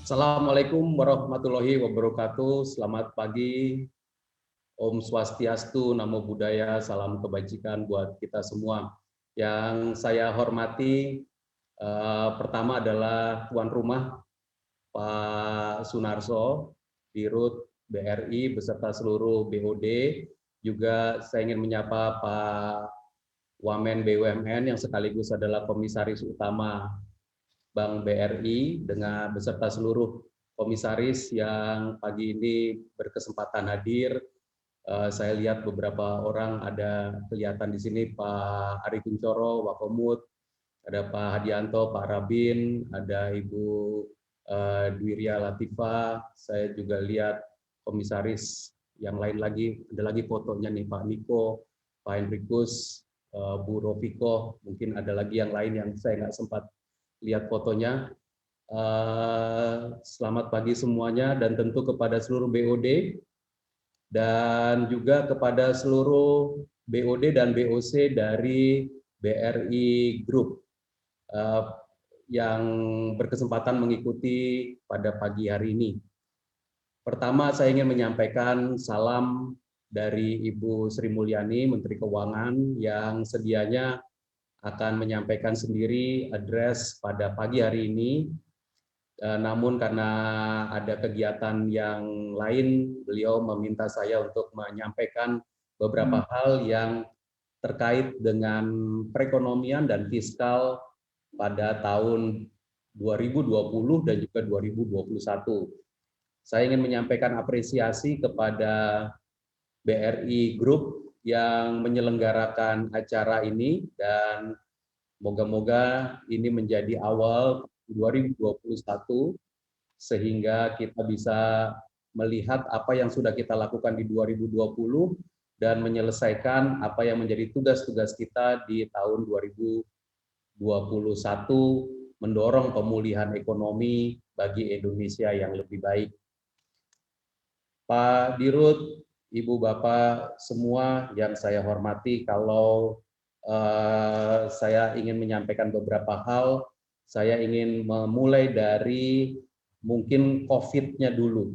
Assalamualaikum warahmatullahi wabarakatuh. Selamat pagi. Om Swastiastu, Namo Buddhaya, salam kebajikan buat kita semua. Yang saya hormati pertama adalah tuan rumah Pak Sunarso, Dirut BRI beserta seluruh BOD. Juga saya ingin menyapa Pak Wamen BUMN yang sekaligus adalah komisaris utama Bank BRI dengan beserta seluruh komisaris yang pagi ini berkesempatan hadir. Saya lihat beberapa orang ada kelihatan di sini, Pak Ari Kuncoro, Wakomut, ada Pak Hadianto, Pak Rabin, ada Ibu Dwiria Latifa. Saya juga lihat komisaris yang lain lagi, ada lagi fotonya nih Pak Niko, Pak Hendrikus, Bu Rofiko, mungkin ada lagi yang lain yang saya nggak sempat lihat fotonya. Selamat pagi semuanya dan tentu kepada seluruh BOD dan juga kepada seluruh BOD dan BOC dari BRI Group yang berkesempatan mengikuti pada pagi hari ini. Pertama, saya ingin menyampaikan salam dari Ibu Sri Mulyani, Menteri Keuangan, yang sedianya akan menyampaikan sendiri address pada pagi hari ini. Namun karena ada kegiatan yang lain, beliau meminta saya untuk menyampaikan beberapa hal yang terkait dengan perekonomian dan fiskal pada tahun 2020 dan juga 2021. Saya ingin menyampaikan apresiasi kepada BRI Group yang menyelenggarakan acara ini dan moga-moga ini menjadi awal 2021 sehingga kita bisa melihat apa yang sudah kita lakukan di 2020 dan menyelesaikan apa yang menjadi tugas-tugas kita di tahun 2021, mendorong pemulihan ekonomi bagi Indonesia yang lebih baik. Pak Dirut, Ibu Bapak semua yang saya hormati, kalau saya ingin menyampaikan beberapa hal, saya ingin memulai dari mungkin COVID-nya dulu.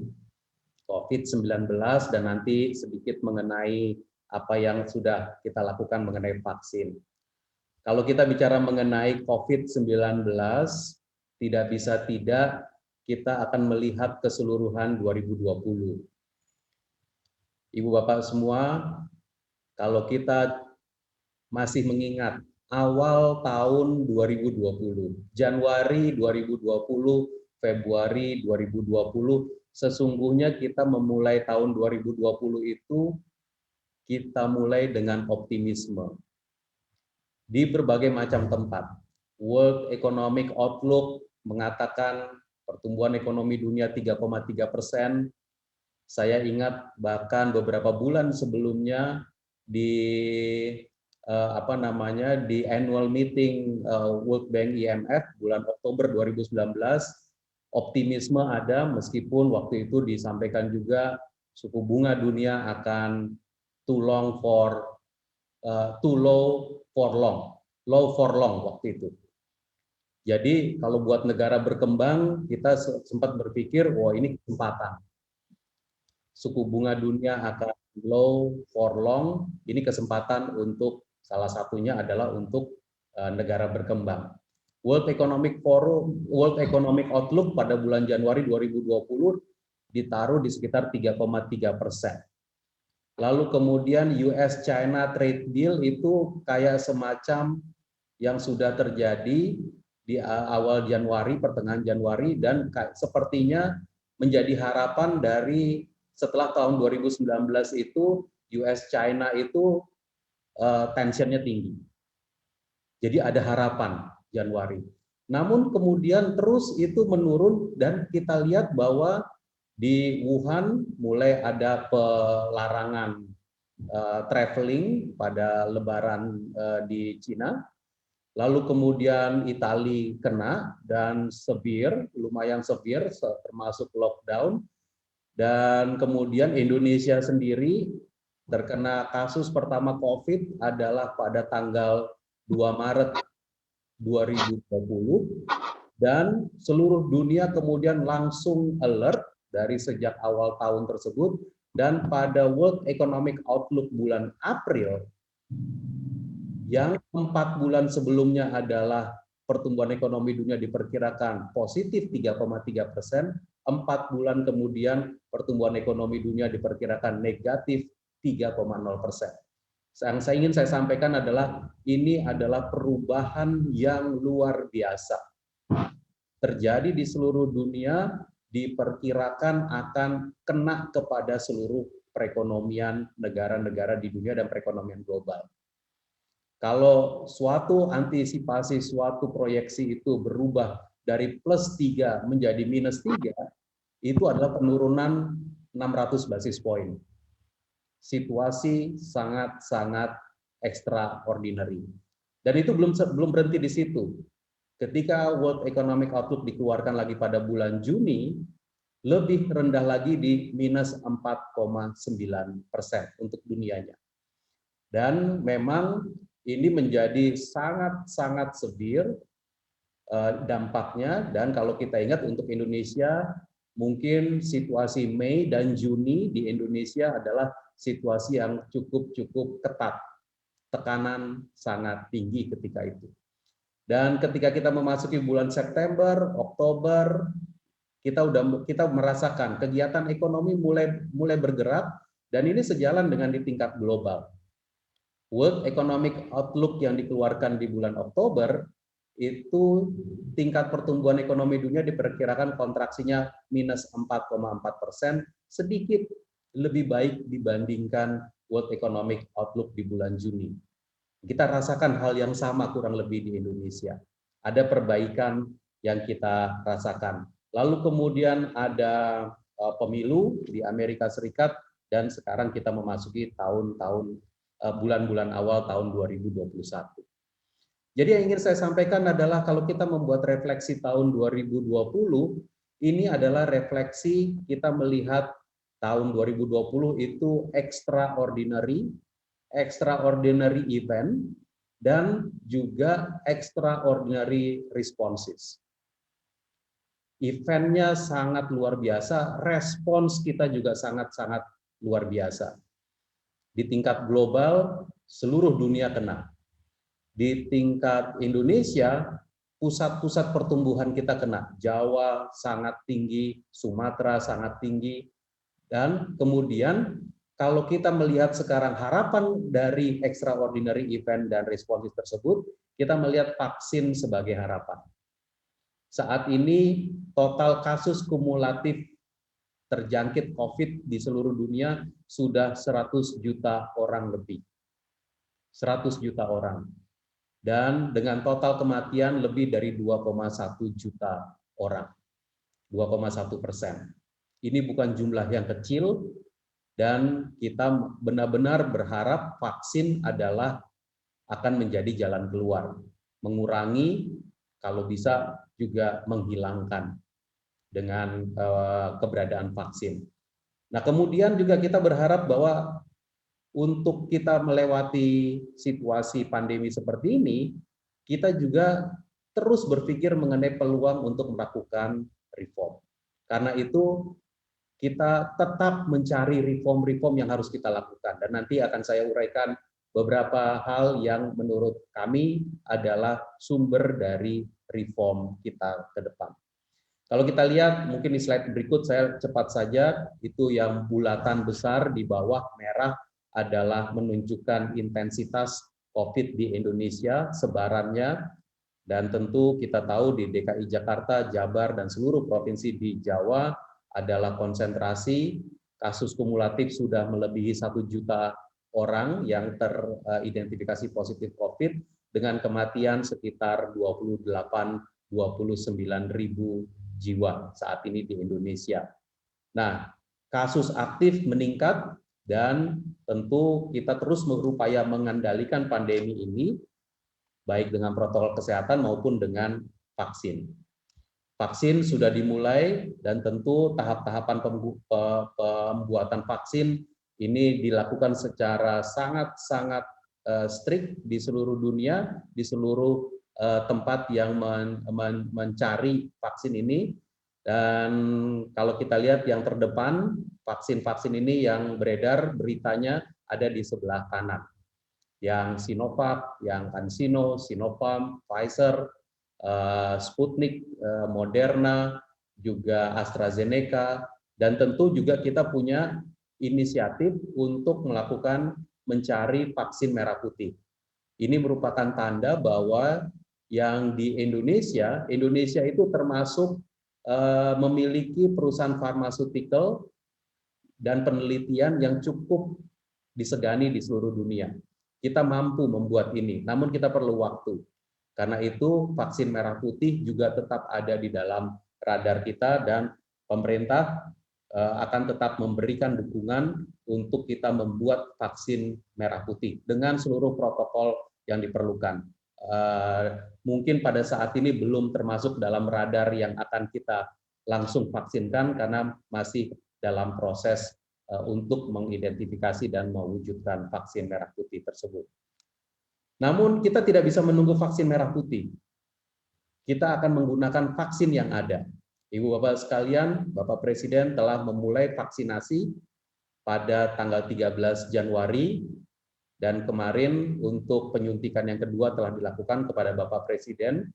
COVID-19 dan nanti sedikit mengenai apa yang sudah kita lakukan mengenai vaksin. Kalau kita bicara mengenai COVID-19, tidak bisa tidak kita akan melihat keseluruhan 2020. Ibu Bapak semua, kalau kita masih mengingat awal tahun 2020, Januari 2020, Februari 2020, sesungguhnya kita memulai tahun 2020 itu kita mulai dengan optimisme. Di berbagai macam tempat, World Economic Outlook mengatakan pertumbuhan ekonomi dunia 3,3%. Saya ingat bahkan beberapa bulan sebelumnya di di annual meeting World Bank IMF bulan Oktober 2019, optimisme ada meskipun waktu itu disampaikan juga suku bunga dunia akan too low for long waktu itu. Jadi kalau buat negara berkembang kita sempat berpikir, wah ini kesempatan. Suku bunga dunia akan low for long, ini kesempatan untuk salah satunya adalah untuk negara berkembang. World Economic Forum, World Economic Outlook pada bulan Januari 2020 ditaruh di sekitar 3,3%. Lalu kemudian US-China Trade Deal itu kayak semacam yang sudah terjadi di awal Januari, pertengahan Januari, dan sepertinya menjadi harapan dari setelah tahun 2019 itu US-China itu tensionnya tinggi. Jadi ada harapan Januari. Namun kemudian terus itu menurun dan kita lihat bahwa di Wuhan mulai ada pelarangan traveling pada Lebaran di Cina. Lalu kemudian Italia kena dan lumayan severe termasuk lockdown. Dan kemudian Indonesia sendiri terkena kasus pertama COVID adalah pada tanggal 2 Maret 2020 dan seluruh dunia kemudian langsung alert dari sejak awal tahun tersebut, dan pada World Economic Outlook bulan April yang 4 bulan sebelumnya adalah pertumbuhan ekonomi dunia diperkirakan positif 3,3%, 4 bulan kemudian pertumbuhan ekonomi dunia diperkirakan negatif 3,0%. Yang ingin saya sampaikan adalah ini adalah perubahan yang luar biasa. Terjadi di seluruh dunia, diperkirakan akan kena kepada seluruh perekonomian negara-negara di dunia dan perekonomian global. Kalau suatu antisipasi, suatu proyeksi itu berubah dari +3 menjadi -3, itu adalah penurunan 600 basis point. Situasi sangat-sangat extraordinary. Dan itu belum berhenti di situ. Ketika World Economic Outlook dikeluarkan lagi pada bulan Juni, lebih rendah lagi di -4,9% untuk dunianya. Dan memang ini menjadi sangat-sangat severe dampaknya, dan kalau kita ingat untuk Indonesia, mungkin situasi Mei dan Juni di Indonesia adalah situasi yang cukup ketat. Tekanan sangat tinggi ketika itu. Dan ketika kita memasuki bulan September, Oktober, kita merasakan kegiatan ekonomi mulai bergerak, dan ini sejalan dengan di tingkat global. World Economic Outlook yang dikeluarkan di bulan Oktober itu tingkat pertumbuhan ekonomi dunia diperkirakan kontraksinya -4,4%, sedikit lebih baik dibandingkan World Economic Outlook di bulan Juni. Kita rasakan hal yang sama kurang lebih di Indonesia. Ada perbaikan yang kita rasakan. Lalu kemudian ada pemilu di Amerika Serikat, dan sekarang kita memasuki bulan-bulan awal tahun 2021. Jadi yang ingin saya sampaikan adalah kalau kita membuat refleksi tahun 2020, ini adalah refleksi kita melihat tahun 2020 itu extraordinary event, dan juga extraordinary responses. Eventnya sangat luar biasa, respons kita juga sangat-sangat luar biasa. Di tingkat global, seluruh dunia kena. Di tingkat Indonesia, pusat-pusat pertumbuhan kita kena. Jawa sangat tinggi, Sumatera sangat tinggi, dan kemudian kalau kita melihat sekarang harapan dari extraordinary event dan responsif tersebut, kita melihat vaksin sebagai harapan. Saat ini total kasus kumulatif terjangkit COVID di seluruh dunia sudah 100 juta orang lebih. 100 juta orang. Dan dengan total kematian lebih dari 2,1 juta orang. 2,1%. Ini bukan jumlah yang kecil, dan kita benar-benar berharap vaksin akan menjadi jalan keluar, mengurangi, kalau bisa juga menghilangkan dengan keberadaan vaksin. Nah, kemudian juga kita berharap bahwa untuk kita melewati situasi pandemi seperti ini, kita juga terus berpikir mengenai peluang untuk melakukan reform. Karena itu kita tetap mencari reform-reform yang harus kita lakukan, dan nanti akan saya uraikan beberapa hal yang menurut kami adalah sumber dari reform kita ke depan. Kalau kita lihat, mungkin di slide berikut saya cepat saja, itu yang bulatan besar di bawah merah adalah menunjukkan intensitas COVID di Indonesia, sebarannya, dan tentu kita tahu di DKI Jakarta, Jabar, dan seluruh provinsi di Jawa adalah konsentrasi kasus kumulatif sudah melebihi 1 juta orang yang teridentifikasi positif COVID, dengan kematian sekitar 29 ribu jiwa saat ini di Indonesia. Nah, kasus aktif meningkat, dan tentu kita terus berupaya mengendalikan pandemi ini, baik dengan protokol kesehatan maupun dengan vaksin. Vaksin sudah dimulai, dan tentu tahap-tahapan pembuatan vaksin ini dilakukan secara sangat-sangat strict di seluruh dunia, di seluruh tempat yang mencari vaksin ini. Dan kalau kita lihat yang terdepan, vaksin-vaksin ini yang beredar beritanya ada di sebelah kanan. Yang Sinovac, yang CanSino, Sinopharm, Pfizer, Sputnik, Moderna, juga AstraZeneca, dan tentu juga kita punya inisiatif untuk melakukan mencari vaksin merah putih. Ini merupakan tanda bahwa yang di Indonesia itu termasuk memiliki perusahaan farmaseutical dan penelitian yang cukup disegani di seluruh dunia. Kita mampu membuat ini, namun kita perlu waktu. Karena itu vaksin merah putih juga tetap ada di dalam radar kita dan pemerintah akan tetap memberikan dukungan untuk kita membuat vaksin merah putih dengan seluruh protokol yang diperlukan. Mungkin pada saat ini belum termasuk dalam radar yang akan kita langsung vaksinkan karena masih dalam proses untuk mengidentifikasi dan mewujudkan vaksin merah putih tersebut. Namun kita tidak bisa menunggu vaksin merah putih. Kita akan menggunakan vaksin yang ada. Ibu Bapak sekalian, Bapak Presiden telah memulai vaksinasi pada tanggal 13 Januari, dan kemarin untuk penyuntikan yang kedua telah dilakukan kepada Bapak Presiden.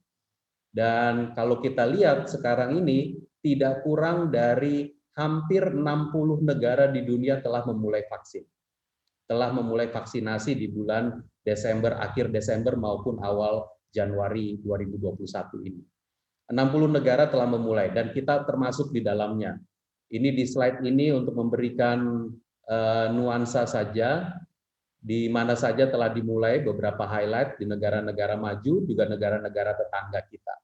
Dan kalau kita lihat sekarang ini, tidak kurang dari hampir 60 negara di dunia telah memulai vaksin. Telah memulai vaksinasi di bulan Desember, akhir Desember maupun awal Januari 2021 ini. 60 negara telah memulai dan kita termasuk di dalamnya. Ini di slide ini untuk memberikan nuansa saja di mana saja telah dimulai, beberapa highlight di negara-negara maju, juga negara-negara tetangga kita.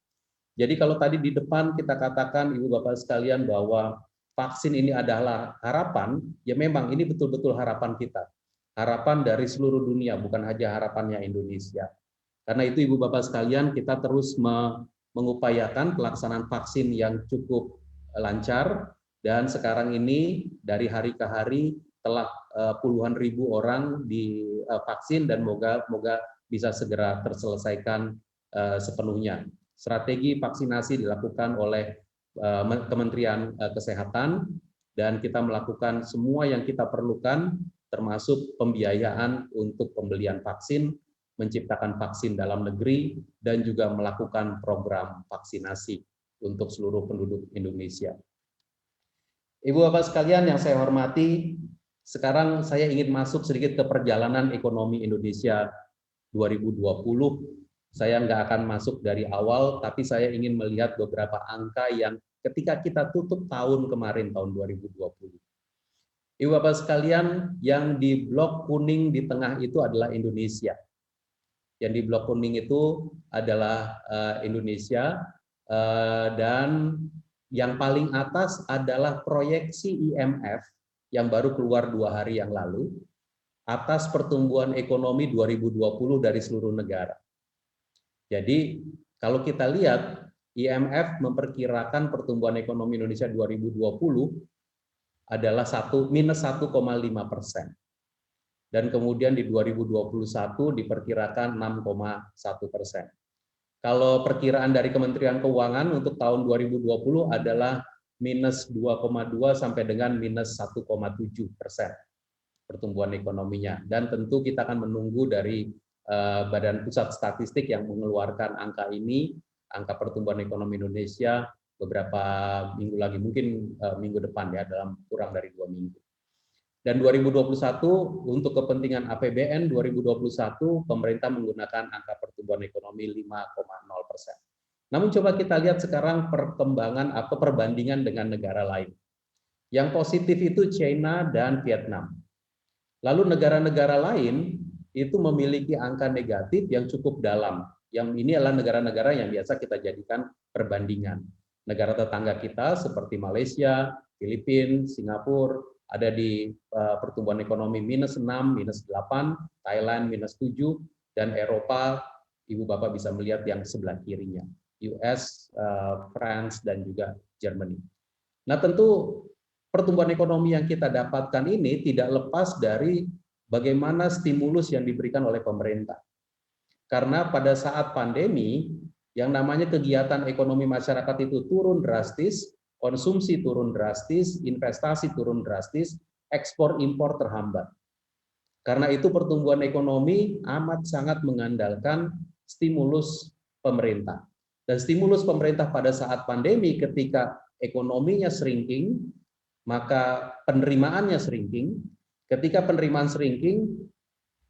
Jadi kalau tadi di depan kita katakan, Ibu Bapak sekalian, bahwa vaksin ini adalah harapan, ya memang ini betul-betul harapan kita. Harapan dari seluruh dunia, bukan hanya harapannya Indonesia. Karena itu Ibu Bapak sekalian, kita terus mengupayakan pelaksanaan vaksin yang cukup lancar, dan sekarang ini dari hari ke hari telah puluhan ribu orang divaksin dan moga bisa segera terselesaikan sepenuhnya. Strategi vaksinasi dilakukan oleh Kementerian Kesehatan dan kita melakukan semua yang kita perlukan termasuk pembiayaan untuk pembelian vaksin, menciptakan vaksin dalam negeri dan juga melakukan program vaksinasi untuk seluruh penduduk Indonesia. Ibu Bapak sekalian yang saya hormati, sekarang saya ingin masuk sedikit ke perjalanan ekonomi Indonesia 2020. Saya nggak akan masuk dari awal, tapi saya ingin melihat beberapa angka yang ketika kita tutup tahun kemarin, tahun 2020. Ibu Bapak sekalian, yang di blok kuning di tengah itu adalah Indonesia. Yang di blok kuning itu adalah Indonesia, dan yang paling atas adalah proyeksi IMF yang baru keluar 2 hari yang lalu atas pertumbuhan ekonomi 2020 dari seluruh negara. Jadi kalau kita lihat, IMF memperkirakan pertumbuhan ekonomi Indonesia 2020 adalah minus 1,5%. Dan kemudian di 2021 diperkirakan 6,1%. Kalau perkiraan dari Kementerian Keuangan untuk tahun 2020 adalah minus 2,2 sampai dengan minus 1,7% pertumbuhan ekonominya. Dan tentu kita akan menunggu dari Badan Pusat Statistik yang mengeluarkan angka ini, angka pertumbuhan ekonomi Indonesia beberapa minggu lagi, mungkin minggu depan ya, dalam kurang dari 2 minggu. Dan 2021 untuk kepentingan APBN 2021 pemerintah menggunakan angka pertumbuhan ekonomi 5,0%. Namun coba kita lihat sekarang perkembangan atau perbandingan dengan negara lain. Yang positif itu China dan Vietnam. Lalu negara-negara lain itu memiliki angka negatif yang cukup dalam. Yang ini adalah negara-negara yang biasa kita jadikan perbandingan. Negara tetangga kita seperti Malaysia, Filipina, Singapura, ada di pertumbuhan ekonomi minus 6, minus 8, Thailand minus 7, dan Eropa, Ibu Bapak bisa melihat yang sebelah kirinya, US, France, dan juga Germany. Nah tentu pertumbuhan ekonomi yang kita dapatkan ini tidak lepas dari bagaimana stimulus yang diberikan oleh pemerintah. Karena pada saat pandemi, yang namanya kegiatan ekonomi masyarakat itu turun drastis, konsumsi turun drastis, investasi turun drastis, ekspor impor terhambat. Karena itu pertumbuhan ekonomi amat sangat mengandalkan stimulus pemerintah. Dan stimulus pemerintah pada saat pandemi ketika ekonominya shrinking, maka penerimaannya shrinking. Ketika penerimaan shrinking,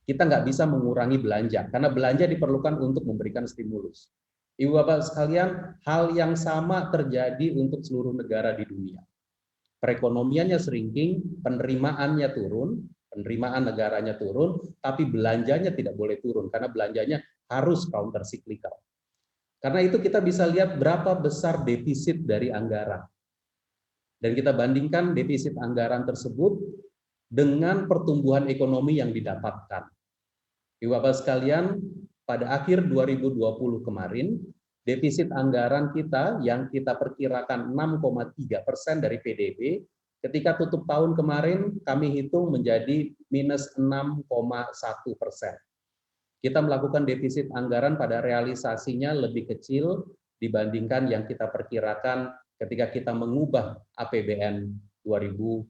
kita nggak bisa mengurangi belanja, karena belanja diperlukan untuk memberikan stimulus. Ibu Bapak sekalian, hal yang sama terjadi untuk seluruh negara di dunia. Perekonomiannya shrinking, penerimaannya turun, penerimaan negaranya turun, tapi belanjanya tidak boleh turun, karena belanjanya harus counter cyclical. Karena itu kita bisa lihat berapa besar defisit dari anggaran. Dan kita bandingkan defisit anggaran tersebut dengan pertumbuhan ekonomi yang didapatkan. Ibu Bapak sekalian, pada akhir 2020 kemarin, defisit anggaran kita yang kita perkirakan 6,3% dari PDB, ketika tutup tahun kemarin kami hitung menjadi minus 6,1%. Kita melakukan defisit anggaran pada realisasinya lebih kecil dibandingkan yang kita perkirakan ketika kita mengubah APBN 2020.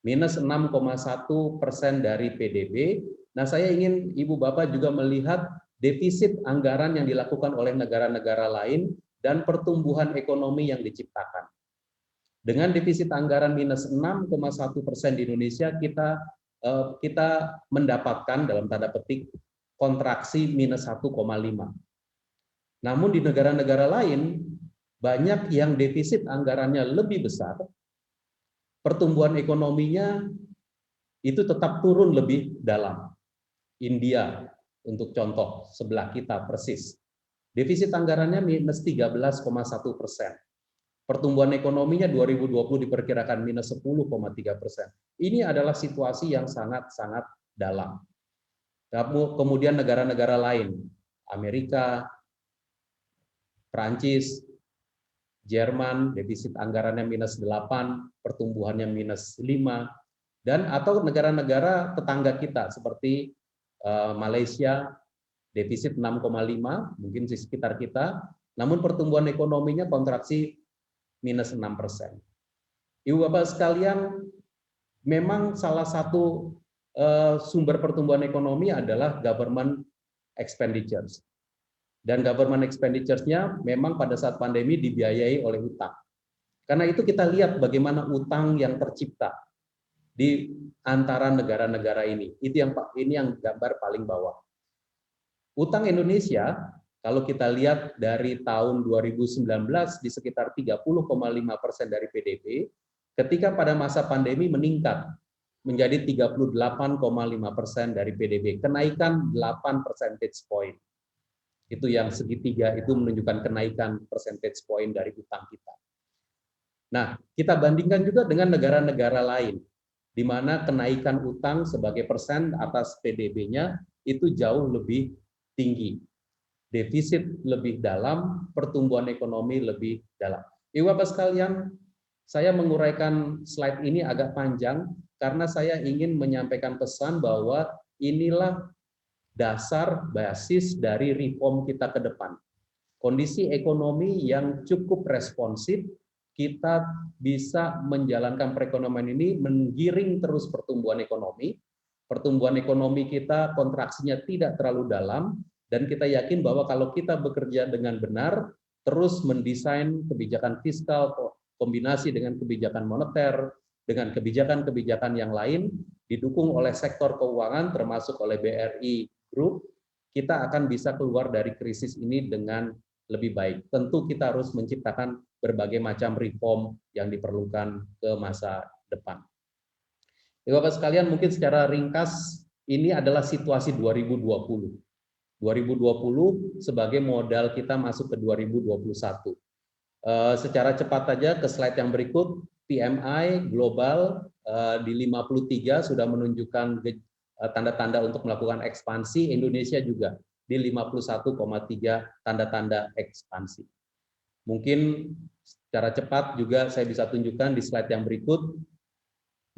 Minus 6,1% dari PDB. Nah, saya ingin Ibu Bapak juga melihat defisit anggaran yang dilakukan oleh negara-negara lain dan pertumbuhan ekonomi yang diciptakan. Dengan defisit anggaran minus 6,1% di Indonesia, kita mendapatkan dalam tanda petik kontraksi minus 1,5. Namun di negara-negara lain, banyak yang defisit anggarannya lebih besar, pertumbuhan ekonominya itu tetap turun lebih dalam. India, untuk contoh, sebelah kita persis. Defisit anggarannya minus 13,1%. Pertumbuhan ekonominya 2020 diperkirakan minus 10,3%. Ini adalah situasi yang sangat-sangat dalam. Kemudian negara-negara lain, Amerika, Prancis, Jerman, defisit anggarannya minus 8, pertumbuhannya minus 5, dan atau negara-negara tetangga kita seperti Malaysia, defisit 6,5, mungkin di sekitar kita, namun pertumbuhan ekonominya kontraksi minus 6%. Ibu Bapak sekalian, memang salah satu sumber pertumbuhan ekonomi adalah government expenditures. Dan government expenditures-nya memang pada saat pandemi dibiayai oleh utang. Karena itu kita lihat bagaimana utang yang tercipta di antara negara-negara ini. Ini yang gambar paling bawah. Utang Indonesia, kalau kita lihat dari tahun 2019 di sekitar 30,5% dari PDB, ketika pada masa pandemi meningkat menjadi 38,5% dari PDB, kenaikan 8 percentage point. Itu yang segitiga itu menunjukkan kenaikan percentage point dari utang kita. Nah, kita bandingkan juga dengan negara-negara lain, di mana kenaikan utang sebagai persen atas PDB-nya itu jauh lebih tinggi. Defisit lebih dalam, pertumbuhan ekonomi lebih dalam. Ibu Bapak sekalian, saya menguraikan slide ini agak panjang karena saya ingin menyampaikan pesan bahwa inilah dasar basis dari reform kita ke depan. Kondisi ekonomi yang cukup responsif, kita bisa menjalankan perekonomian ini menggiring terus pertumbuhan ekonomi. Pertumbuhan ekonomi kita kontraksinya tidak terlalu dalam, dan kita yakin bahwa kalau kita bekerja dengan benar, terus mendesain kebijakan fiskal, kombinasi dengan kebijakan moneter, dengan kebijakan-kebijakan yang lain, didukung oleh sektor keuangan termasuk oleh BRI Group, kita akan bisa keluar dari krisis ini dengan lebih baik. Tentu kita harus menciptakan berbagai macam reform yang diperlukan ke masa depan. Bapak sekalian, mungkin secara ringkas ini adalah situasi 2020. 2020 sebagai modal kita masuk ke 2021. Secara cepat saja ke slide yang berikut, PMI global di 53 sudah menunjukkan tanda-tanda untuk melakukan ekspansi, Indonesia juga di 51,3 tanda-tanda ekspansi. Mungkin secara cepat juga saya bisa tunjukkan di slide yang berikut,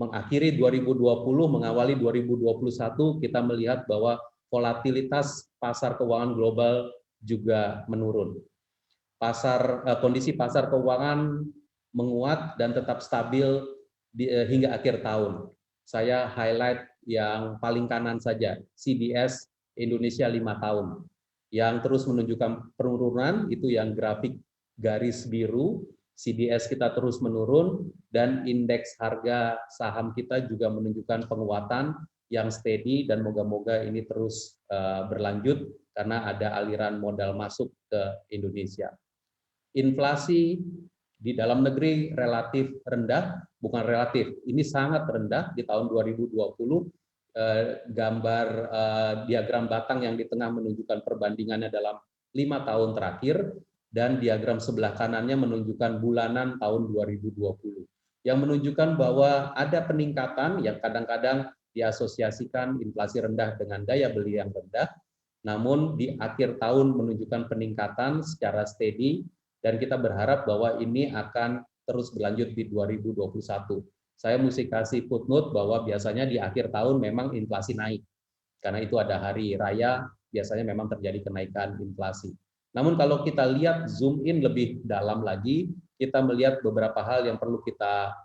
mengakhiri 2020, mengawali 2021, kita melihat bahwa volatilitas pasar keuangan global juga menurun. Kondisi pasar keuangan menguat dan tetap stabil hingga akhir tahun. Saya highlight yang paling kanan saja, CDS Indonesia 5 tahun. Yang terus menunjukkan penurunan, itu yang grafik garis biru, CDS kita terus menurun, dan indeks harga saham kita juga menunjukkan penguatan yang steady, dan moga-moga ini terus berlanjut karena ada aliran modal masuk ke Indonesia. Inflasi di dalam negeri relatif rendah, bukan relatif, ini sangat rendah di tahun 2020. Gambar diagram batang yang di tengah menunjukkan perbandingannya dalam 5 tahun terakhir, dan diagram sebelah kanannya menunjukkan bulanan tahun 2020, yang menunjukkan bahwa ada peningkatan yang kadang-kadang diasosiasikan inflasi rendah dengan daya beli yang rendah, namun di akhir tahun menunjukkan peningkatan secara steady, dan kita berharap bahwa ini akan terus berlanjut di 2021. Saya mesti kasih footnote bahwa biasanya di akhir tahun memang inflasi naik, karena itu ada hari raya, biasanya memang terjadi kenaikan inflasi. Namun kalau kita lihat zoom in lebih dalam lagi, kita melihat beberapa hal yang perlu kita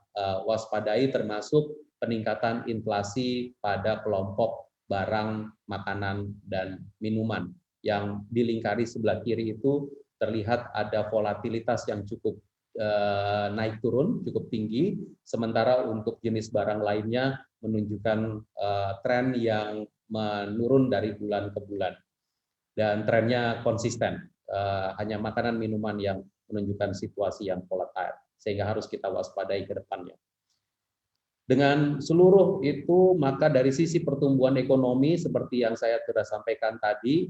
waspadai, termasuk peningkatan inflasi pada kelompok barang, makanan, dan minuman. Yang dilingkari sebelah kiri itu terlihat ada volatilitas yang cukup naik turun, cukup tinggi, sementara untuk jenis barang lainnya menunjukkan tren yang menurun dari bulan ke bulan. Dan trennya konsisten, hanya makanan minuman yang menunjukkan situasi yang volatile, sehingga harus kita waspadai ke depannya. Dengan seluruh itu, maka dari sisi pertumbuhan ekonomi, seperti yang saya sudah sampaikan tadi,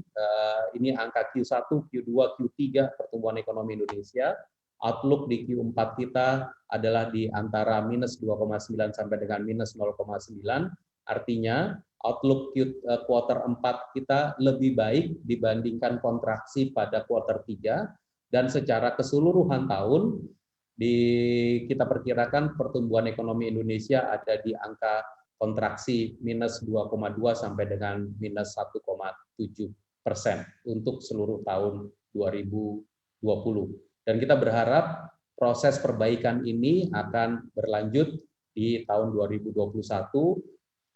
ini angka Q1, Q2, Q3 pertumbuhan ekonomi Indonesia. Outlook di Q4 kita adalah di antara minus 2,9 sampai dengan minus 0,9. Artinya, outlook kuartal 4 kita lebih baik dibandingkan kontraksi pada kuartal 3, dan secara keseluruhan tahun, kita perkirakan pertumbuhan ekonomi Indonesia ada di angka kontraksi minus 2,2 sampai dengan minus 1,7% untuk seluruh tahun 2020. Dan kita berharap proses perbaikan ini akan berlanjut di tahun 2021.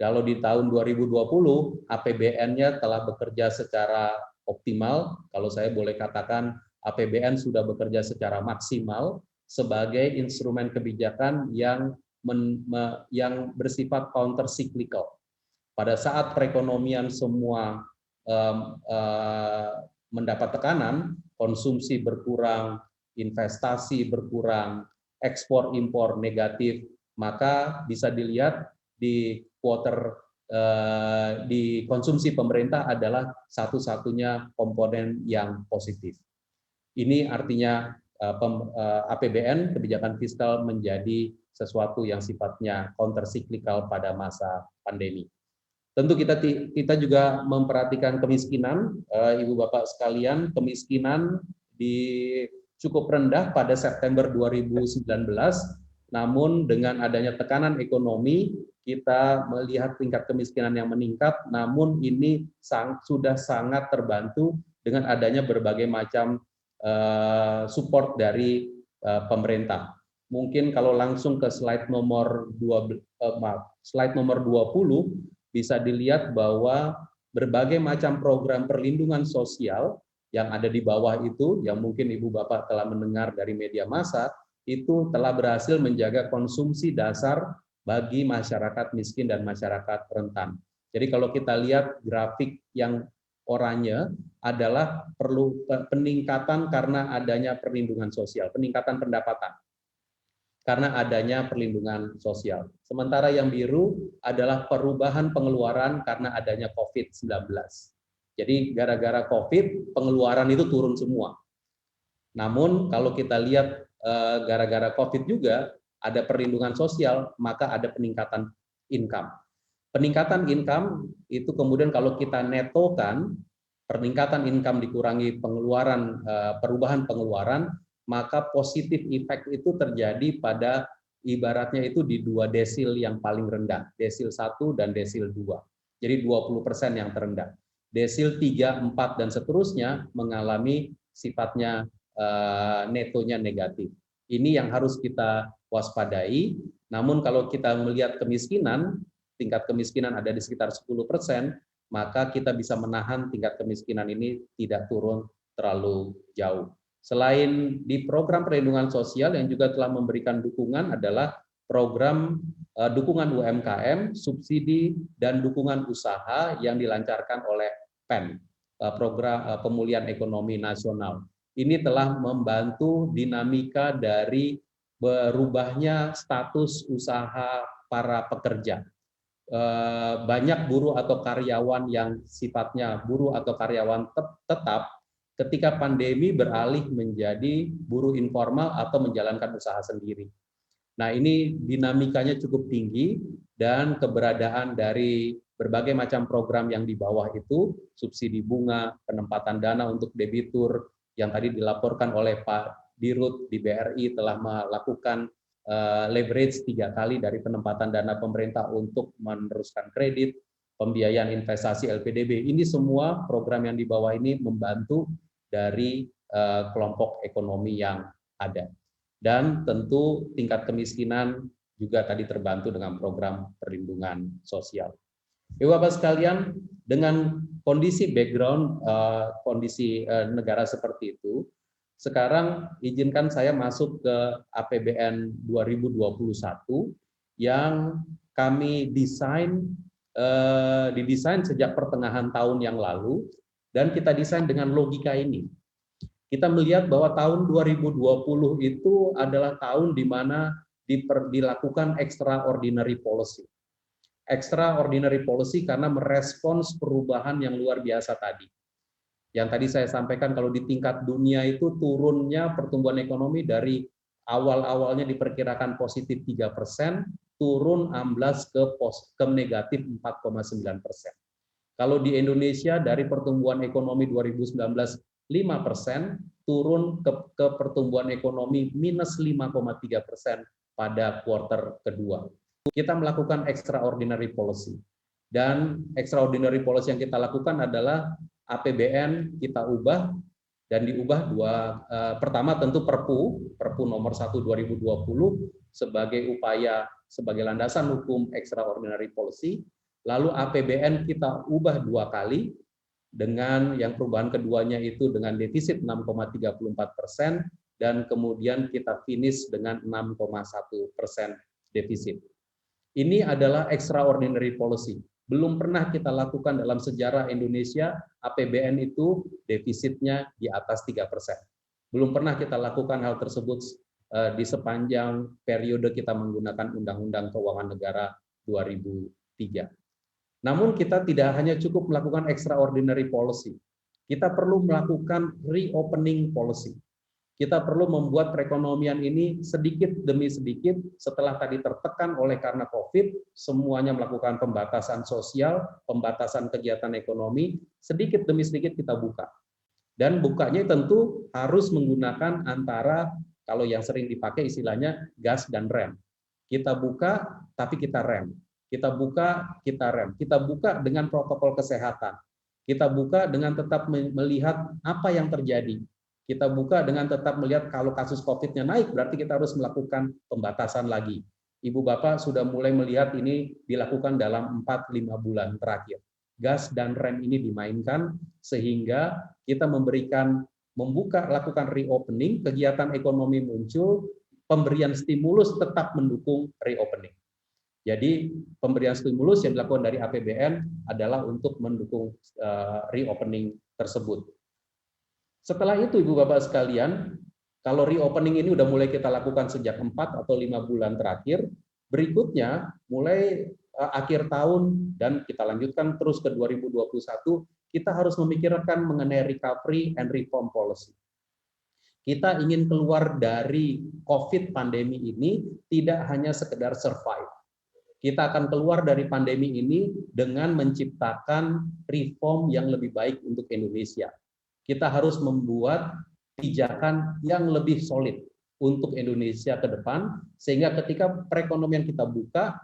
Kalau di tahun 2020 APBN-nya telah bekerja secara optimal, kalau saya boleh katakan APBN sudah bekerja secara maksimal sebagai instrumen kebijakan yang bersifat counter cyclical. Pada saat perekonomian semua mendapat tekanan, konsumsi berkurang, investasi berkurang, ekspor impor negatif, maka bisa dilihat di di konsumsi pemerintah adalah satu-satunya komponen yang positif. Ini artinya APBN, kebijakan fiskal, menjadi sesuatu yang sifatnya counter cyclical pada masa pandemi. Tentu kita juga memperhatikan kemiskinan, Ibu Bapak sekalian. Kemiskinan cukup rendah pada September 2019, namun dengan adanya tekanan ekonomi, kita melihat tingkat kemiskinan yang meningkat, namun ini sudah sangat terbantu dengan adanya berbagai macam support dari pemerintah. Mungkin kalau langsung ke slide nomor 20, bisa dilihat bahwa berbagai macam program perlindungan sosial yang ada di bawah itu, yang mungkin Ibu Bapak telah mendengar dari media massa, itu telah berhasil menjaga konsumsi dasar bagi masyarakat miskin dan masyarakat rentan. Jadi kalau kita lihat grafik yang oranye adalah perlu peningkatan karena adanya perlindungan sosial, peningkatan pendapatan karena adanya perlindungan sosial. Sementara yang biru adalah perubahan pengeluaran karena adanya COVID-19. Jadi gara-gara COVID, pengeluaran itu turun semua. Namun kalau kita lihat gara-gara COVID juga ada perlindungan sosial, maka ada peningkatan income. Peningkatan income itu kemudian kalau kita netokan, peningkatan income dikurangi pengeluaran, perubahan pengeluaran, maka positif efek itu terjadi pada ibaratnya itu di dua desil yang paling rendah, desil 1 dan desil 2. Jadi 20% yang terendah. desil 3, 4, dan seterusnya mengalami sifatnya netonya negatif. Ini yang harus kita waspadai. Namun kalau kita melihat kemiskinan, tingkat kemiskinan ada di sekitar 10%, maka kita bisa menahan tingkat kemiskinan ini tidak turun terlalu jauh. Selain di program perlindungan sosial yang juga telah memberikan dukungan adalah program dukungan UMKM, subsidi, dan dukungan usaha yang dilancarkan oleh PEN, program pemulihan ekonomi nasional. Ini telah membantu dinamika dari berubahnya status usaha para pekerja. Banyak buruh atau karyawan yang sifatnya buruh atau karyawan tetap ketika pandemi beralih menjadi buruh informal atau menjalankan usaha sendiri. Nah, ini dinamikanya cukup tinggi dan keberadaan dari berbagai macam program yang di bawah itu, subsidi bunga, penempatan dana untuk debitur, yang tadi dilaporkan oleh Pak Dirut di BRI telah melakukan leverage 3 kali dari penempatan dana pemerintah untuk meneruskan kredit, pembiayaan investasi LPDB. Ini semua program yang di bawah ini membantu dari kelompok ekonomi yang ada. Dan tentu tingkat kemiskinan juga tadi terbantu dengan program perlindungan sosial. Bapak sekalian, dengan kondisi background, kondisi negara seperti itu, sekarang izinkan saya masuk ke APBN 2021 yang kami didesain sejak pertengahan tahun yang lalu, dan kita desain dengan logika ini. Kita melihat bahwa tahun 2020 itu adalah tahun di mana dilakukan extraordinary policy. Extraordinary policy karena merespons perubahan yang luar biasa tadi. Yang tadi saya sampaikan kalau di tingkat dunia itu turunnya pertumbuhan ekonomi dari awal-awalnya diperkirakan positif 3%, turun amblas ke negatif 4,9%. Kalau di Indonesia dari pertumbuhan ekonomi 2019 5%, turun ke pertumbuhan ekonomi minus 5,3% pada kuartal kedua. Kita melakukan extraordinary policy. Dan extraordinary policy yang kita lakukan adalah APBN kita ubah, dan diubah pertama tentu Perpu nomor 1 2020 sebagai upaya, sebagai landasan hukum extraordinary policy. Lalu APBN kita ubah 2 kali, dengan yang perubahan keduanya itu dengan defisit 6,34% dan kemudian kita finish dengan 6,1% defisit. Ini adalah extraordinary policy. Belum pernah kita lakukan dalam sejarah Indonesia APBN itu defisitnya di atas 3%. Belum pernah kita lakukan hal tersebut di sepanjang periode kita menggunakan Undang-Undang Keuangan Negara 2003. Namun kita tidak hanya cukup melakukan extraordinary policy. Kita perlu melakukan reopening policy. Kita perlu membuat perekonomian ini sedikit demi sedikit setelah tadi tertekan oleh karena COVID, semuanya melakukan pembatasan sosial, pembatasan kegiatan ekonomi, sedikit demi sedikit kita buka. Dan bukanya tentu harus menggunakan antara, kalau yang sering dipakai istilahnya gas dan rem. Kita buka, tapi kita rem. Kita buka, kita rem. Kita buka dengan protokol kesehatan. Kita buka dengan tetap melihat apa yang terjadi. Kita buka dengan tetap melihat kalau kasus COVID-nya naik, berarti kita harus melakukan pembatasan lagi. Ibu Bapak sudah mulai melihat ini dilakukan dalam 4-5 bulan terakhir. Gas dan rem ini dimainkan sehingga kita lakukan reopening, kegiatan ekonomi muncul, pemberian stimulus tetap mendukung reopening. Jadi pemberian stimulus yang dilakukan dari APBN adalah untuk mendukung reopening tersebut. Setelah itu Ibu Bapak sekalian, kalau reopening ini udah mulai kita lakukan sejak 4 atau 5 bulan terakhir, berikutnya mulai akhir tahun dan kita lanjutkan terus ke 2021, kita harus memikirkan mengenai recovery and reform policy. Kita ingin keluar dari COVID pandemi ini tidak hanya sekedar survive. Kita akan keluar dari pandemi ini dengan menciptakan reform yang lebih baik untuk Indonesia. Kita harus membuat kebijakan yang lebih solid untuk Indonesia ke depan, sehingga ketika perekonomian kita buka,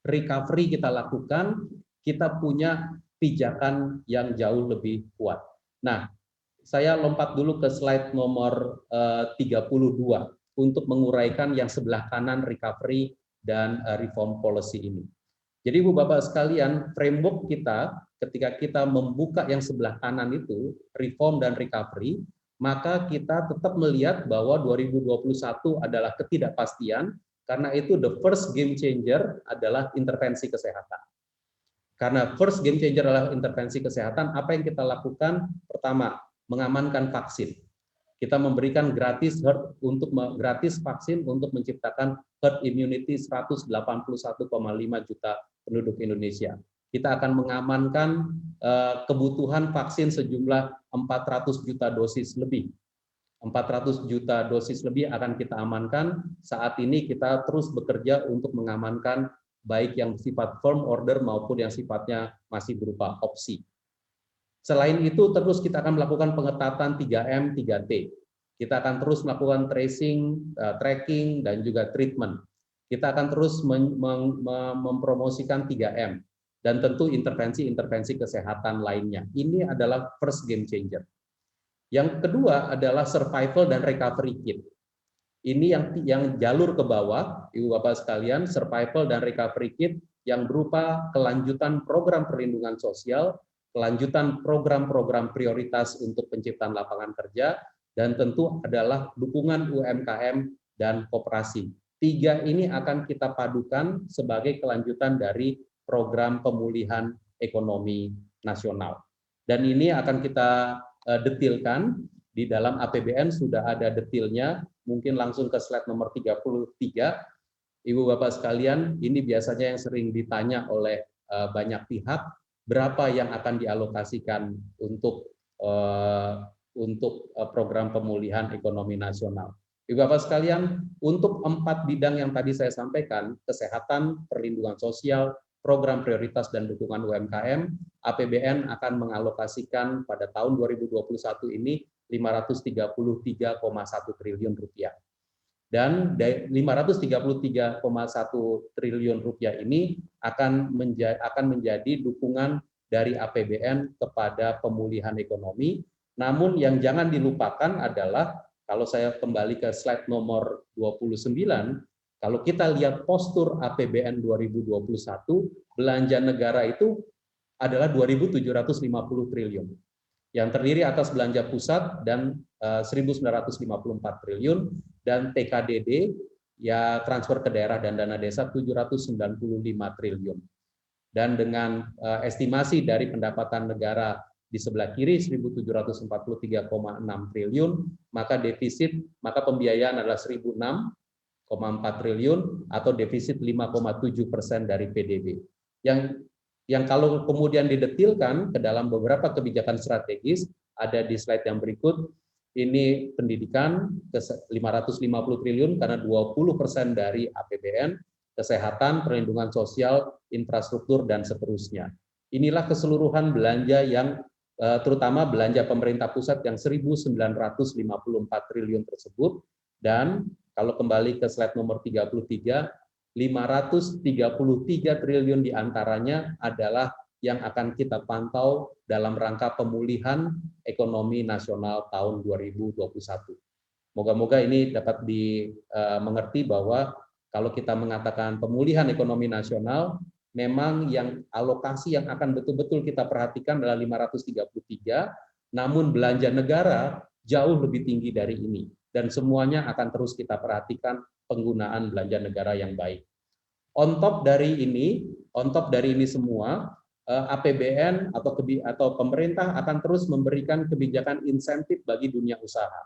recovery kita lakukan, kita punya pijakan yang jauh lebih kuat. Nah, saya lompat dulu ke slide nomor 32 untuk menguraikan yang sebelah kanan recovery dan reform policy ini. Jadi Ibu Bapak sekalian, framework kita ketika kita membuka yang sebelah kanan itu, reform dan recovery, maka kita tetap melihat bahwa 2021 adalah ketidakpastian, karena itu the first game changer adalah intervensi kesehatan. Karena first game changer adalah intervensi kesehatan, apa yang kita lakukan? Pertama, mengamankan vaksin. Kita memberikan gratis vaksin untuk menciptakan herd immunity 181,5 juta penduduk Indonesia. Kita akan mengamankan kebutuhan vaksin sejumlah 400 juta dosis lebih. 400 juta dosis lebih akan kita amankan. Saat ini kita terus bekerja untuk mengamankan baik yang sifat firm order maupun yang sifatnya masih berupa opsi. Selain itu, terus kita akan melakukan pengetatan 3M, 3T. Kita akan terus melakukan tracing, tracking, dan juga treatment. Kita akan terus mempromosikan 3M, dan tentu intervensi-intervensi kesehatan lainnya. Ini adalah first game changer. Yang kedua adalah survival dan recovery kit. Ini yang jalur ke bawah, Ibu Bapak sekalian, survival dan recovery kit yang berupa kelanjutan program perlindungan sosial, kelanjutan program-program prioritas untuk penciptaan lapangan kerja, dan tentu adalah dukungan UMKM dan koperasi. 3 ini akan kita padukan sebagai kelanjutan dari program pemulihan ekonomi nasional. Dan ini akan kita detilkan di dalam APBN, sudah ada detilnya, mungkin langsung ke slide nomor 33. Ibu Bapak sekalian, ini biasanya yang sering ditanya oleh banyak pihak, berapa yang akan dialokasikan untuk program pemulihan ekonomi nasional. Ibu Bapak sekalian, untuk 4 bidang yang tadi saya sampaikan, kesehatan, perlindungan sosial, program prioritas dan dukungan UMKM, APBN akan mengalokasikan pada tahun 2021 ini 533,1 triliun rupiah. Dan 533,1 triliun rupiah ini akan menjadi dukungan dari APBN kepada pemulihan ekonomi. Namun yang jangan dilupakan adalah, kalau saya kembali ke slide nomor 29, kalau kita lihat postur APBN 2021, belanja negara itu adalah 2.750 triliun. Yang terdiri atas belanja pusat dan 1.954 triliun, dan TKDD, ya transfer ke daerah dan dana desa 795 triliun. Dan dengan estimasi dari pendapatan negara di sebelah kiri 1.743,6 triliun, maka pembiayaan adalah 1.006,4 triliun atau defisit 5,7% dari PDB. Yang kalau kemudian didetilkan ke dalam beberapa kebijakan strategis, ada di slide yang berikut. Ini pendidikan 550 triliun karena 20% dari APBN, kesehatan, perlindungan sosial, infrastruktur, dan seterusnya. Inilah keseluruhan belanja yang terutama belanja pemerintah pusat yang 1.954 triliun tersebut. Dan kalau kembali ke slide nomor 33, 533 triliun diantaranya adalah yang akan kita pantau dalam rangka pemulihan ekonomi nasional tahun 2021. Moga-moga ini dapat dimengerti bahwa kalau kita mengatakan pemulihan ekonomi nasional, memang yang alokasi yang akan betul-betul kita perhatikan adalah 533, namun belanja negara jauh lebih tinggi dari ini. Dan semuanya akan terus kita perhatikan penggunaan belanja negara yang baik. On top dari ini semua, APBN atau pemerintah akan terus memberikan kebijakan insentif bagi dunia usaha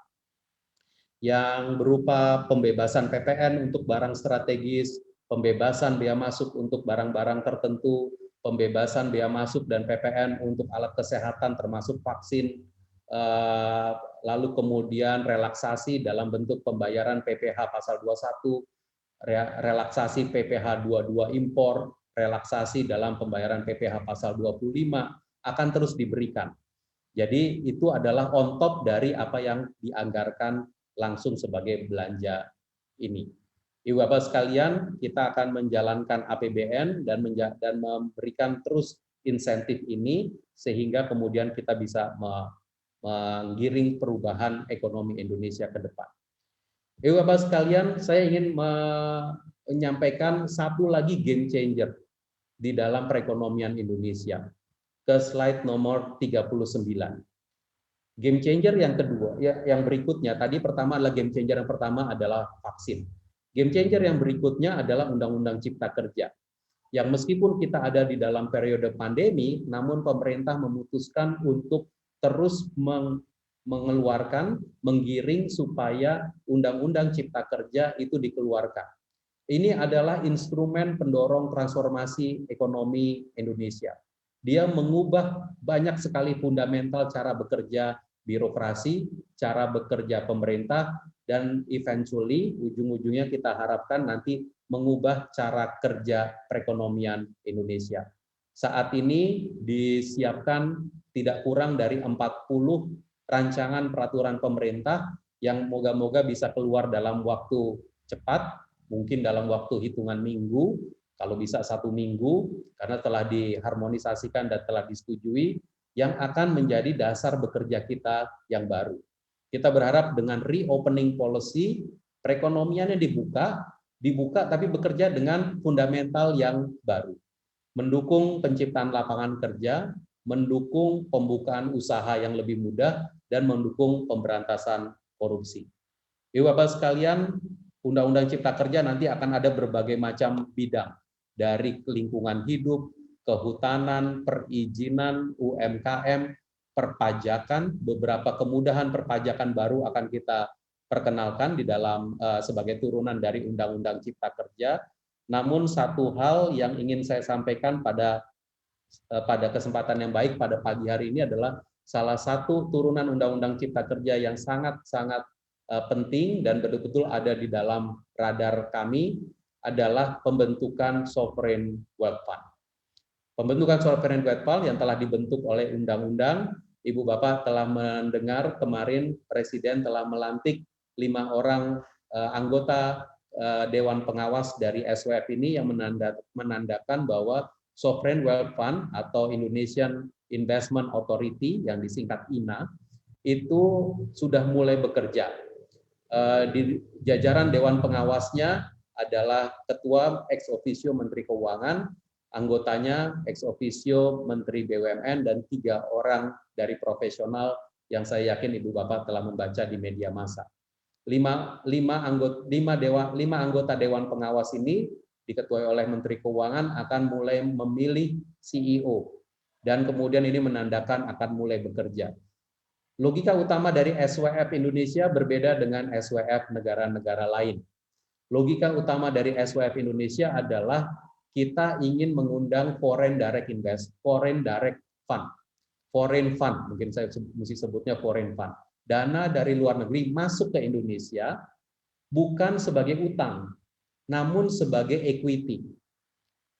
yang berupa pembebasan PPN untuk barang strategis, pembebasan bea masuk untuk barang-barang tertentu, pembebasan bea masuk dan PPN untuk alat kesehatan termasuk vaksin, lalu kemudian relaksasi dalam bentuk pembayaran PPh pasal 21, relaksasi PPh 22 impor, relaksasi dalam pembayaran PPh pasal 25 akan terus diberikan. Jadi itu adalah on top dari apa yang dianggarkan langsung sebagai belanja ini. Ibu Bapak sekalian, kita akan menjalankan APBN dan memberikan terus insentif ini sehingga kemudian kita bisa menggiring perubahan ekonomi Indonesia ke depan. Ibu-bapak sekalian, saya ingin menyampaikan satu lagi game changer di dalam perekonomian Indonesia. Ke slide nomor 39. Game changer yang kedua, yang berikutnya, tadi pertama adalah game changer yang pertama adalah vaksin. Game changer yang berikutnya adalah Undang-Undang Cipta Kerja. Yang meskipun kita ada di dalam periode pandemi, namun pemerintah memutuskan untuk terus mengeluarkan, menggiring supaya Undang-Undang Cipta Kerja itu dikeluarkan. Ini adalah instrumen pendorong transformasi ekonomi Indonesia. Dia mengubah banyak sekali fundamental cara bekerja birokrasi, cara bekerja pemerintah, dan eventually ujung-ujungnya kita harapkan nanti mengubah cara kerja perekonomian Indonesia. Saat ini disiapkan tidak kurang dari 40 rancangan peraturan pemerintah yang moga-moga bisa keluar dalam waktu cepat, mungkin dalam waktu hitungan minggu, kalau bisa 1 minggu, karena telah diharmonisasikan dan telah disetujui, yang akan menjadi dasar bekerja kita yang baru. Kita berharap dengan reopening policy, perekonomiannya dibuka tapi bekerja dengan fundamental yang baru. Mendukung penciptaan lapangan kerja, mendukung pembukaan usaha yang lebih mudah, dan mendukung pemberantasan korupsi. Ibu-bapak sekalian, Undang-Undang Cipta Kerja nanti akan ada berbagai macam bidang, dari lingkungan hidup, kehutanan, perizinan, UMKM, perpajakan, beberapa kemudahan perpajakan baru akan kita perkenalkan di dalam sebagai turunan dari Undang-Undang Cipta Kerja. Namun satu hal yang ingin saya sampaikan pada kesempatan yang baik pada pagi hari ini adalah salah satu turunan Undang-Undang Cipta Kerja yang sangat-sangat penting dan betul-betul ada di dalam radar kami adalah pembentukan Sovereign Wealth Fund. Pembentukan Sovereign Wealth Fund yang telah dibentuk oleh undang-undang, Ibu Bapak telah mendengar kemarin Presiden telah melantik 5 orang anggota Dewan Pengawas dari SWF ini yang menandakan bahwa Sovereign Wealth Fund atau Indonesian Investment Authority yang disingkat INA itu sudah mulai bekerja. Di jajaran Dewan Pengawasnya adalah Ketua ex officio Menteri Keuangan, anggotanya ex officio Menteri BUMN, dan 3 orang dari profesional yang saya yakin Ibu Bapak telah membaca di media massa. 5 anggota Dewan Pengawas ini diketuai oleh Menteri Keuangan akan mulai memilih CEO dan kemudian ini menandakan akan mulai bekerja. Logika utama dari SWF Indonesia berbeda dengan SWF negara-negara lain. Logika utama dari SWF Indonesia adalah kita ingin mengundang foreign direct fund. Foreign fund, mungkin saya mesti sebutnya foreign fund. Dana dari luar negeri masuk ke Indonesia bukan sebagai utang, namun sebagai equity.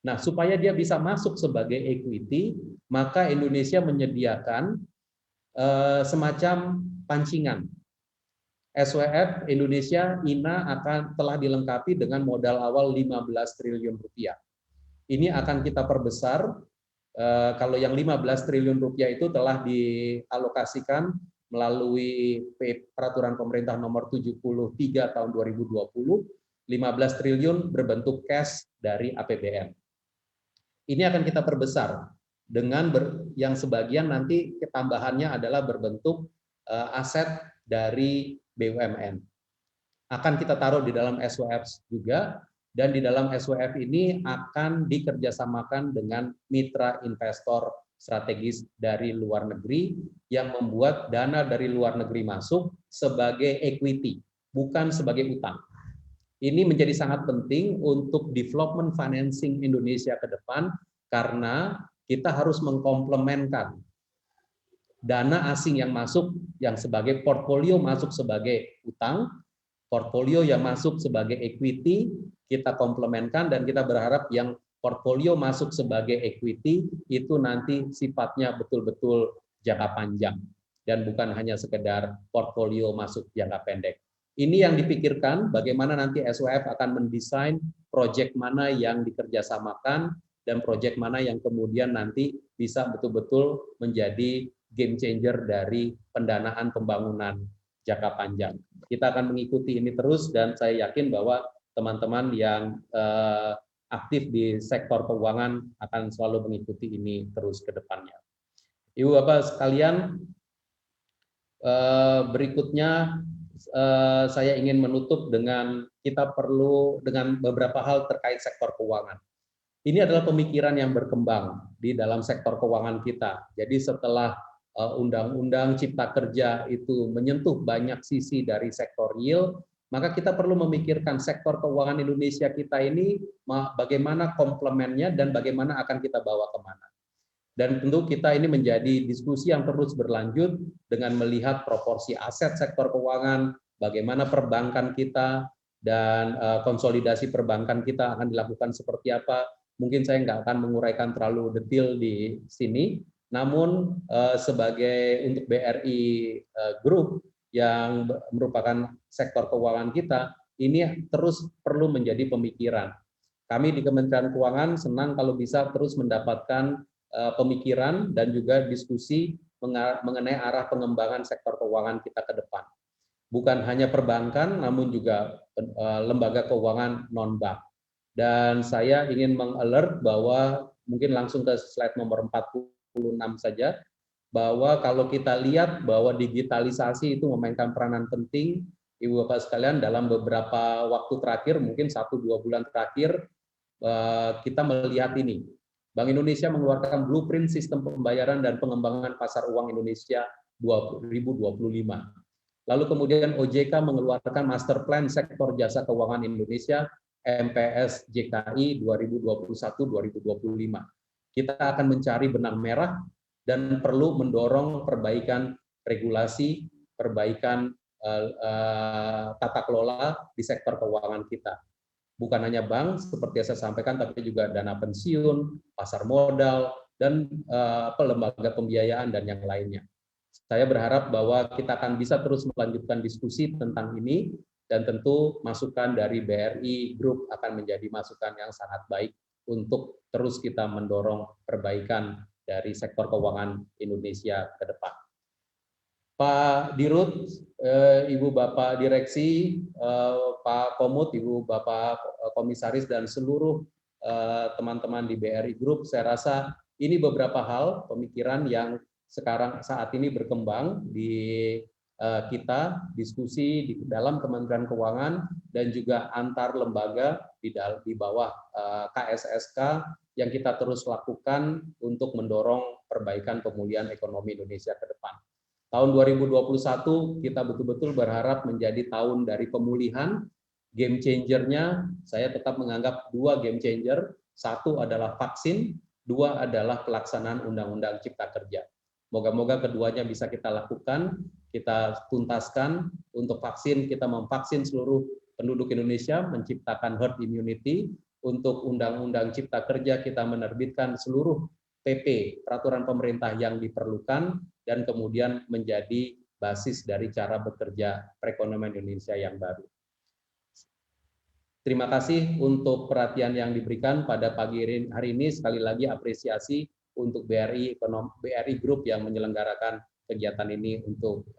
Nah, supaya dia bisa masuk sebagai equity, maka Indonesia menyediakan semacam pancingan. SWF Indonesia INA telah dilengkapi dengan modal awal 15 triliun rupiah. Ini akan kita perbesar. Kalau yang 15 triliun rupiah itu telah dialokasikan melalui peraturan pemerintah nomor 73 tahun 2020, 15 triliun berbentuk cash dari APBN. Ini akan kita perbesar dengan yang sebagian nanti tambahannya adalah berbentuk aset dari BUMN. Akan kita taruh di dalam SWF juga, dan di dalam SWF ini akan dikerjasamakan dengan mitra investor strategis dari luar negeri yang membuat dana dari luar negeri masuk sebagai equity, bukan sebagai utang. Ini menjadi sangat penting untuk development financing Indonesia ke depan karena kita harus mengkomplementkan dana asing yang masuk yang sebagai portfolio masuk sebagai utang, portfolio yang masuk sebagai equity kita komplementkan, dan kita berharap yang portfolio masuk sebagai equity itu nanti sifatnya betul-betul jangka panjang dan bukan hanya sekedar portfolio masuk jangka pendek. Ini yang dipikirkan bagaimana nanti SWF akan mendesain proyek mana yang dikerjasamakan dan proyek mana yang kemudian nanti bisa betul-betul menjadi game changer dari pendanaan pembangunan jangka panjang. Kita akan mengikuti ini terus dan saya yakin bahwa teman-teman yang aktif di sektor keuangan akan selalu mengikuti ini terus ke depannya. Ibu Bapak sekalian, berikutnya saya ingin menutup dengan kita perlu dengan beberapa hal terkait sektor keuangan. Ini adalah pemikiran yang berkembang di dalam sektor keuangan kita. Jadi setelah Undang-Undang Cipta Kerja itu menyentuh banyak sisi dari sektor real, maka kita perlu memikirkan sektor keuangan Indonesia kita ini bagaimana komplemennya dan bagaimana akan kita bawa kemana. Dan tentu kita ini menjadi diskusi yang terus berlanjut dengan melihat proporsi aset sektor keuangan, bagaimana perbankan kita, dan konsolidasi perbankan kita akan dilakukan seperti apa. Mungkin saya nggak akan menguraikan terlalu detail di sini, namun sebagai untuk BRI Group yang merupakan sektor keuangan kita, ini terus perlu menjadi pemikiran. Kami di Kementerian Keuangan senang kalau bisa terus mendapatkan pemikiran dan juga diskusi mengenai arah pengembangan sektor keuangan kita ke depan. Bukan hanya perbankan, namun juga lembaga keuangan non-bank. Dan saya ingin meng-alert bahwa mungkin langsung ke slide nomor 46 saja, bahwa kalau kita lihat bahwa digitalisasi itu memainkan peranan penting, Ibu Bapak sekalian, dalam beberapa waktu terakhir, mungkin 1-2 bulan terakhir, kita melihat ini. Bank Indonesia mengeluarkan blueprint sistem pembayaran dan pengembangan pasar uang Indonesia 2025. Lalu kemudian OJK mengeluarkan master plan sektor jasa keuangan Indonesia MPS JKI 2021-2025. Kita akan mencari benang merah dan perlu mendorong perbaikan regulasi, perbaikan tata kelola di sektor keuangan kita. Bukan hanya bank seperti yang saya sampaikan, tapi juga dana pensiun, pasar modal, dan lembaga pembiayaan dan yang lainnya. Saya berharap bahwa kita akan bisa terus melanjutkan diskusi tentang ini, dan tentu masukan dari BRI Group akan menjadi masukan yang sangat baik untuk terus kita mendorong perbaikan dari sektor keuangan Indonesia ke depan. Pak Dirut, Ibu Bapak Direksi, Pak Komut, Ibu Bapak Komisaris, dan seluruh teman-teman di BRI Group, saya rasa ini beberapa hal pemikiran yang sekarang saat ini berkembang di kita, diskusi di dalam Kementerian Keuangan dan juga antar lembaga di bawah KSSK yang kita terus lakukan untuk mendorong perbaikan pemulihan ekonomi Indonesia ke depan. Tahun 2021 kita betul-betul berharap menjadi tahun dari pemulihan. Game changer-nya saya tetap menganggap 2 game changer. 1 adalah vaksin, 2 adalah pelaksanaan Undang-Undang Cipta Kerja. Moga-moga keduanya bisa kita lakukan, kita tuntaskan. Untuk vaksin, kita memvaksin seluruh penduduk Indonesia, menciptakan herd immunity. Untuk Undang-Undang Cipta Kerja, kita menerbitkan seluruh PP, peraturan pemerintah yang diperlukan, dan kemudian menjadi basis dari cara bekerja perekonomian Indonesia yang baru. Terima kasih untuk perhatian yang diberikan pada pagi hari ini. Sekali lagi apresiasi untuk BRI Group yang menyelenggarakan kegiatan ini untuk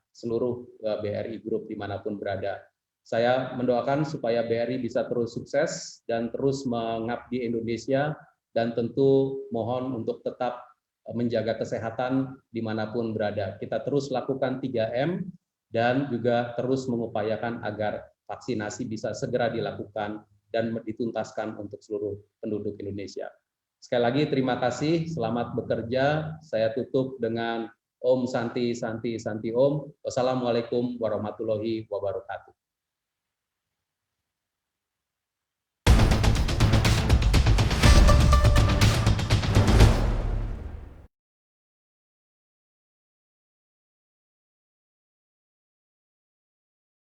seluruh BRI Group dimanapun berada. Saya mendoakan supaya BRI bisa terus sukses dan terus mengabdi Indonesia, dan tentu mohon untuk tetap menjaga kesehatan dimanapun berada. Kita terus lakukan 3M dan juga terus mengupayakan agar vaksinasi bisa segera dilakukan dan dituntaskan untuk seluruh penduduk Indonesia. Sekali lagi terima kasih, selamat bekerja. Saya tutup dengan Om Santi Santi Santi Om. Wassalamualaikum warahmatullahi wabarakatuh.